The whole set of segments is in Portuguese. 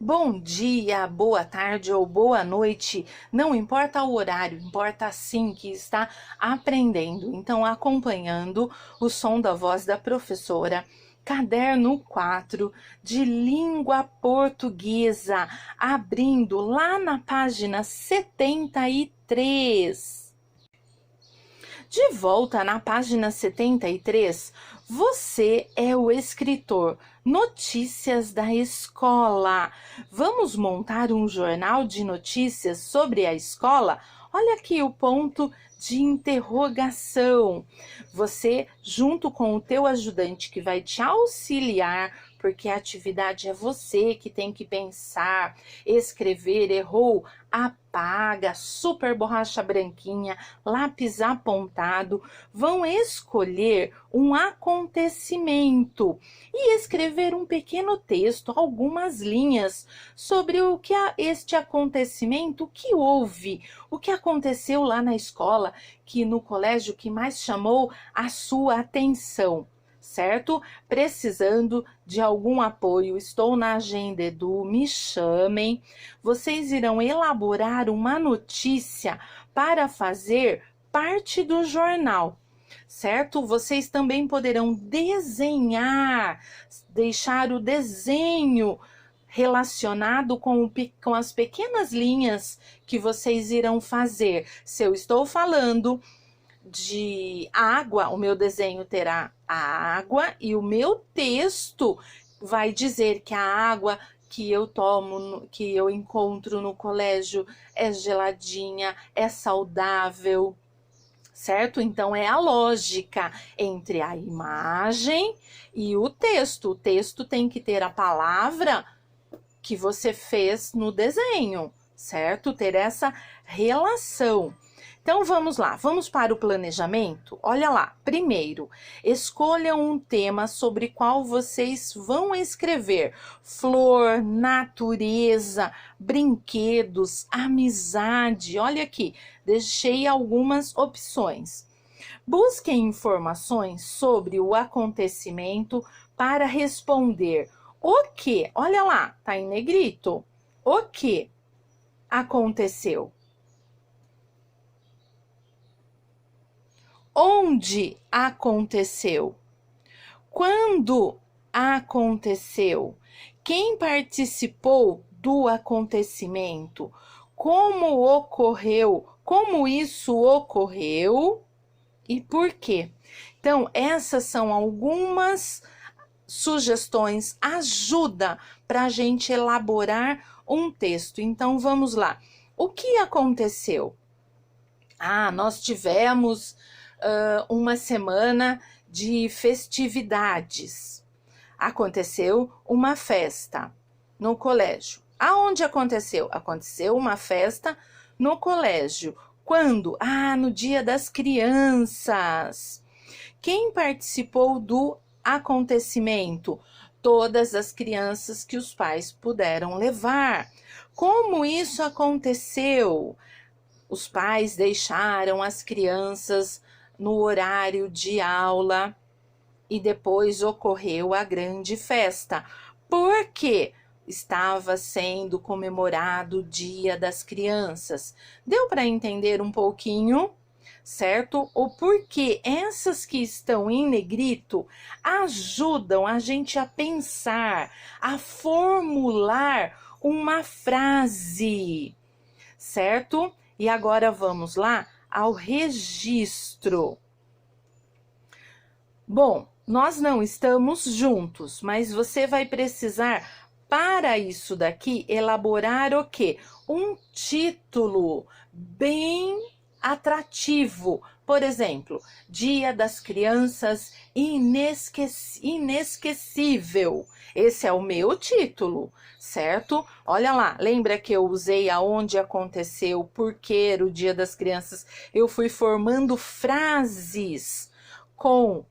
Bom dia, boa tarde ou boa noite, não importa o horário, importa sim que está aprendendo. Então, acompanhando o som da voz da professora, caderno 4 de língua portuguesa, abrindo lá na página 73. De volta na página 73, você é o escritor. Notícias da escola. Vamos montar um jornal de notícias sobre a escola? Olha aqui o ponto de interrogação. Você, junto com o teu ajudante que vai te auxiliar, porque a atividade é você que tem que pensar, escrever, errou, apaga, super borracha branquinha, lápis apontado, vão escolher um acontecimento e escrever um pequeno texto, algumas linhas sobre o que este acontecimento, o que houve, o que aconteceu lá na escola, que no colégio que mais chamou a sua atenção. Certo? Precisando de algum apoio, estou na Agenda Edu, me chamem. Vocês irão elaborar uma notícia para fazer parte do jornal, certo? Vocês também poderão desenhar, deixar o desenho relacionado com as pequenas linhas que vocês irão fazer. Se eu estou falando de água, o meu desenho terá a água e o meu texto vai dizer que a água que eu tomo, que eu encontro no colégio é geladinha, é saudável, certo? Então é a lógica entre a imagem e o texto. O texto tem que ter a palavra que você fez no desenho, certo? Ter essa relação. Então, vamos lá, vamos para o planejamento? Olha lá, primeiro, escolha um tema sobre qual vocês vão escrever. Flor, natureza, brinquedos, amizade. Olha aqui, deixei algumas opções. Busquem informações sobre o acontecimento para responder o que, olha lá, tá em negrito, o que aconteceu. Onde aconteceu? Quando aconteceu? Quem participou do acontecimento? Como ocorreu? Como isso ocorreu? E por quê? Então, essas são algumas sugestões, ajuda para a gente elaborar um texto. Então, vamos lá. O que aconteceu? Nós tivemos uma semana de festividades. Aconteceu uma festa no colégio. Aonde aconteceu? Aconteceu uma festa no colégio. Quando? No Dia das Crianças. Quem participou do acontecimento? Todas as crianças que os pais puderam levar. Como isso aconteceu? Os pais deixaram as crianças no horário de aula e depois ocorreu a grande festa. Por quê? Estava sendo comemorado o Dia das Crianças. Deu para entender um pouquinho, certo? O porquê essas que estão em negrito ajudam a gente a pensar, a formular uma frase, certo? E agora vamos lá ao registro. Bom, nós não estamos juntos, mas você vai precisar, para isso daqui, elaborar o quê? Um título bem atrativo. Por exemplo, Dia das Crianças inesquecível. Esse é o meu título, certo? Olha lá, lembra que eu usei aonde aconteceu, por que era o Dia das Crianças? Eu fui formando frases com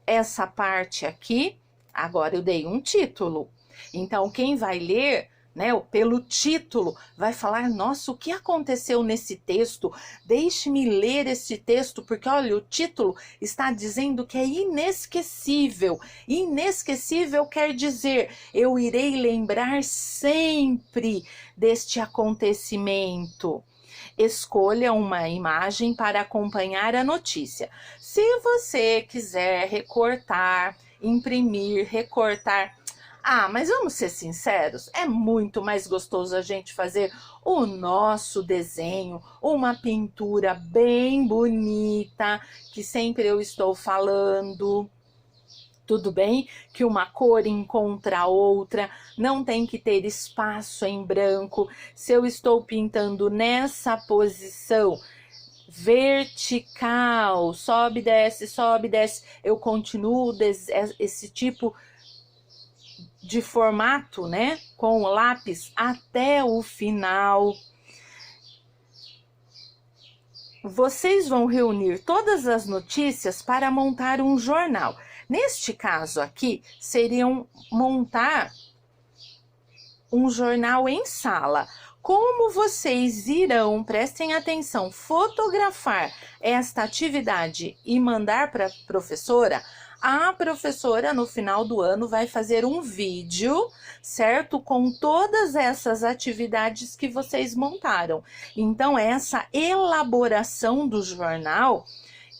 essa parte aqui. Agora eu dei um título. Então, quem vai ler né, pelo título, vai falar, nossa, o que aconteceu nesse texto? Deixe-me ler esse texto, porque olha, o título está dizendo que é inesquecível. Inesquecível quer dizer, eu irei lembrar sempre deste acontecimento. Escolha uma imagem para acompanhar a notícia. Se você quiser recortar, imprimir, recortar, mas vamos ser sinceros, é muito mais gostoso a gente fazer o nosso desenho, uma pintura bem bonita, que sempre eu estou falando. Tudo bem que uma cor encontra a outra, não tem que ter espaço em branco. Se eu estou pintando nessa posição vertical, sobe, desce, eu continuo esse tipo de formato, né, com o lápis até o final. Vocês vão reunir todas as notícias para montar um jornal. Neste caso aqui, seriam montar um jornal em sala. Como vocês irão, prestem atenção, fotografar esta atividade e mandar para a professora no final do ano vai fazer um vídeo, certo? Com todas essas atividades que vocês montaram. Então, essa elaboração do jornal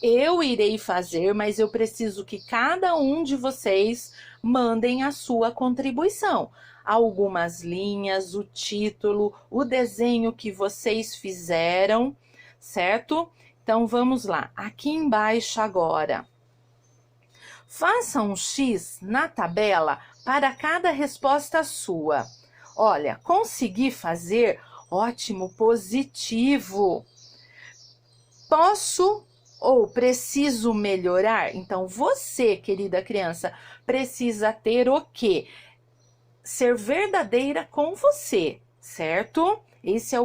eu irei fazer, mas eu preciso que cada um de vocês mandem a sua contribuição. Algumas linhas, o título, o desenho que vocês fizeram, certo? Então, vamos lá. Aqui embaixo agora. Faça um X na tabela para cada resposta sua. Olha, consegui fazer? Ótimo, positivo. Posso ou preciso melhorar? Então, você, querida criança, precisa ter o quê? Ser verdadeira com você, certo? Esse é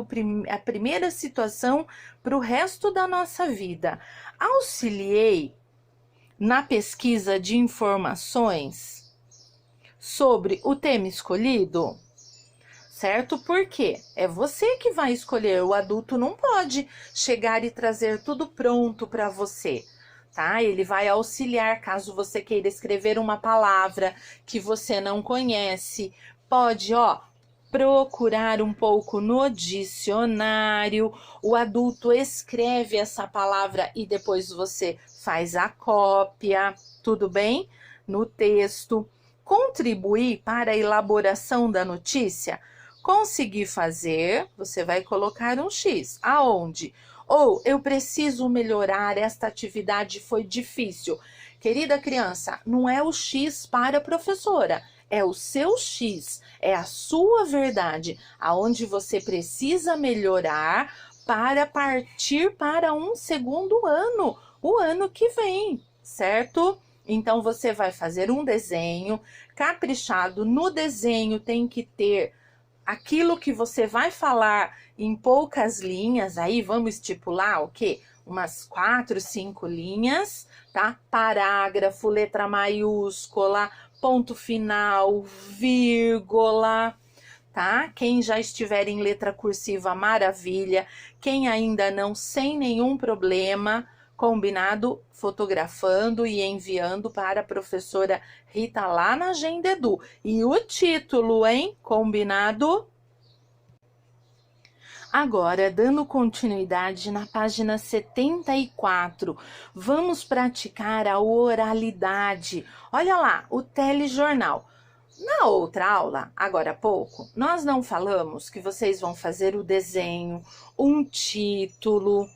a primeira situação para o resto da nossa vida. Auxiliei na pesquisa de informações sobre o tema escolhido, certo? Porque é você que vai escolher, o adulto não pode chegar e trazer tudo pronto para você, tá? Ele vai auxiliar caso você queira escrever uma palavra que você não conhece, pode, procurar um pouco no dicionário, o adulto escreve essa palavra e depois você faz a cópia, tudo bem? No texto. Contribuir para a elaboração da notícia. Conseguir fazer, você vai colocar um X. Aonde? Ou eu preciso melhorar, esta atividade foi difícil. Querida criança, não é o X para a professora, é o seu X, é a sua verdade, aonde você precisa melhorar para partir para um segundo ano, o ano que vem, certo? Então, você vai fazer um desenho caprichado. No desenho tem que ter aquilo que você vai falar em poucas linhas. Aí, vamos estipular o quê? Umas 4, 5 linhas, tá? Parágrafo, letra maiúscula, ponto final, vírgula, tá? Quem já estiver em letra cursiva, maravilha. Quem ainda não, sem nenhum problema, combinado, fotografando e enviando para a professora Rita lá na Agenda Edu. E o título, hein? Combinado? Agora, dando continuidade na página 74, vamos praticar a oralidade. Olha lá, o telejornal. Na outra aula, agora há pouco, nós não falamos que vocês vão fazer o desenho, um título,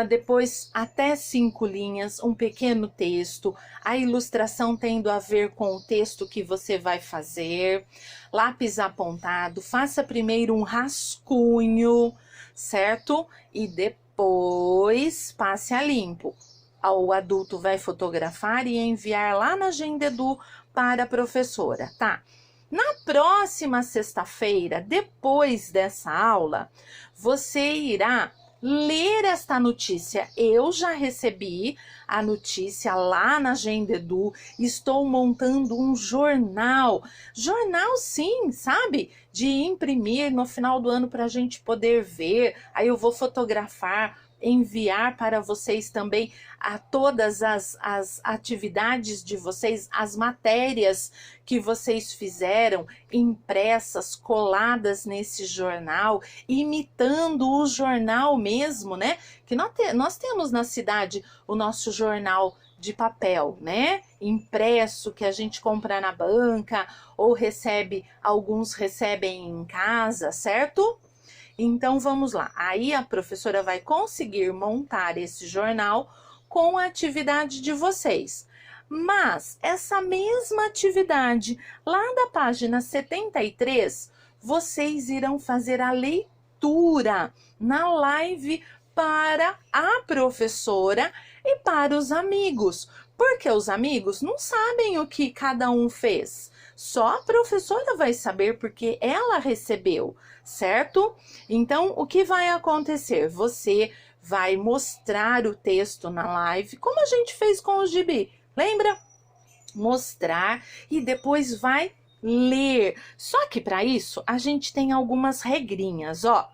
depois até 5 linhas, um pequeno texto, a ilustração tendo a ver com o texto que você vai fazer, lápis apontado, faça primeiro um rascunho, certo? E depois passe a limpo. O adulto vai fotografar e enviar lá na Agenda Edu para a professora, tá? Na próxima sexta-feira, depois dessa aula, você irá ler esta notícia. Eu já recebi a notícia lá na Agenda Edu, estou montando um jornal. Jornal sim, sabe? De imprimir no final do ano para a gente poder ver. Aí eu vou fotografar, enviar para vocês também a todas as atividades de vocês, as matérias que vocês fizeram, impressas, coladas nesse jornal, imitando o jornal mesmo, né? Que nós temos na cidade o nosso jornal de papel, né? Impresso, que a gente compra na banca ou recebe, alguns recebem em casa, certo? Então vamos lá, aí a professora vai conseguir montar esse jornal com a atividade de vocês. Mas essa mesma atividade, lá da página 73, vocês irão fazer a leitura na live para a professora e para os amigos, porque os amigos não sabem o que cada um fez. Só a professora vai saber porque ela recebeu, certo? Então, o que vai acontecer? Você vai mostrar o texto na live, como a gente fez com o gibi, lembra? Mostrar e depois vai ler. Só que para isso, a gente tem algumas regrinhas, ó.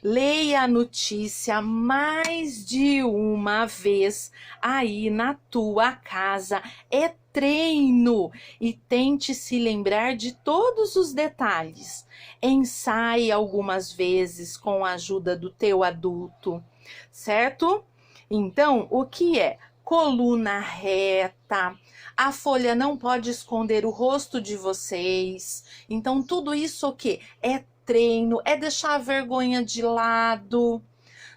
Leia a notícia mais de uma vez aí na tua casa. É treino e tente se lembrar de todos os detalhes. Ensaie algumas vezes com a ajuda do teu adulto, certo? Então, o que é? Coluna reta, a folha não pode esconder o rosto de vocês. Então, tudo isso o quê? É treino, é deixar a vergonha de lado,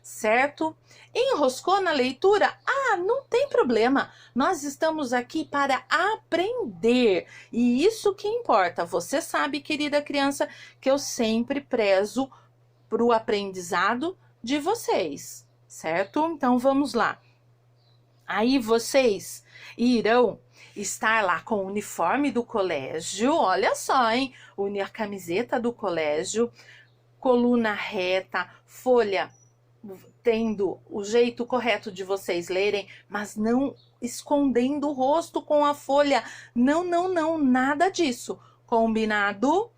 certo? Enroscou na leitura? Ah, não tem problema. Nós estamos aqui para aprender. E isso que importa. Você sabe, querida criança, que eu sempre prezo para o aprendizado de vocês, certo? Então, vamos lá. Aí vocês irão estar lá com o uniforme do colégio, olha só, hein? A camiseta do colégio, coluna reta, folha tendo o jeito correto de vocês lerem, mas não escondendo o rosto com a folha. Não, não, não, nada disso. Combinado?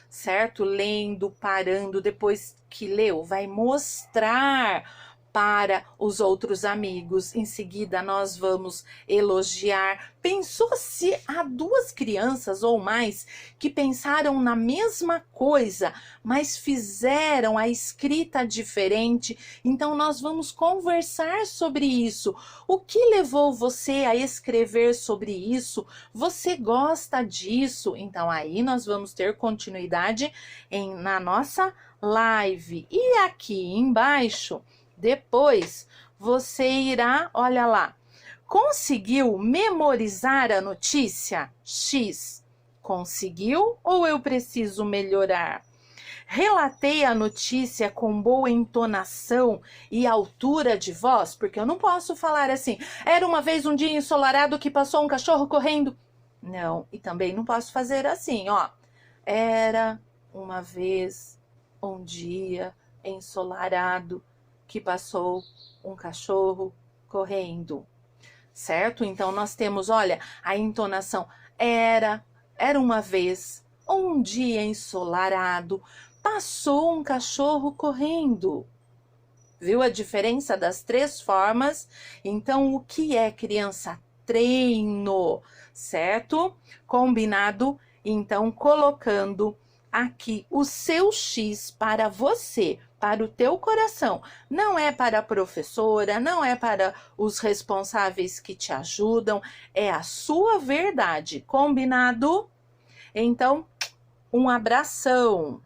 Certo? Lendo, parando, depois que leu, vai mostrar para os outros amigos. Em seguida, nós vamos elogiar. Pensou se há duas crianças ou mais que pensaram na mesma coisa, mas fizeram a escrita diferente? Então, nós vamos conversar sobre isso. O que levou você a escrever sobre isso? Você gosta disso? Então, aí nós vamos ter continuidade na nossa live. E aqui embaixo, depois você irá, olha lá, conseguiu memorizar a notícia? X. Conseguiu ou eu preciso melhorar? Relatei a notícia com boa entonação e altura de voz, porque eu não posso falar assim, era uma vez um dia ensolarado que passou um cachorro correndo. Não, e também não posso fazer assim, ó. Era uma vez um dia ensolarado que passou um cachorro correndo, certo? Então, nós temos, olha, a entonação era uma vez, um dia ensolarado, passou um cachorro correndo. Viu a diferença das três formas? Então, o que é, criança? Treino, certo? Combinado? Então, colocando aqui o seu X para você, para o teu coração. Não é para a professora, não é para os responsáveis que te ajudam, é a sua verdade. Combinado? Então, um abração.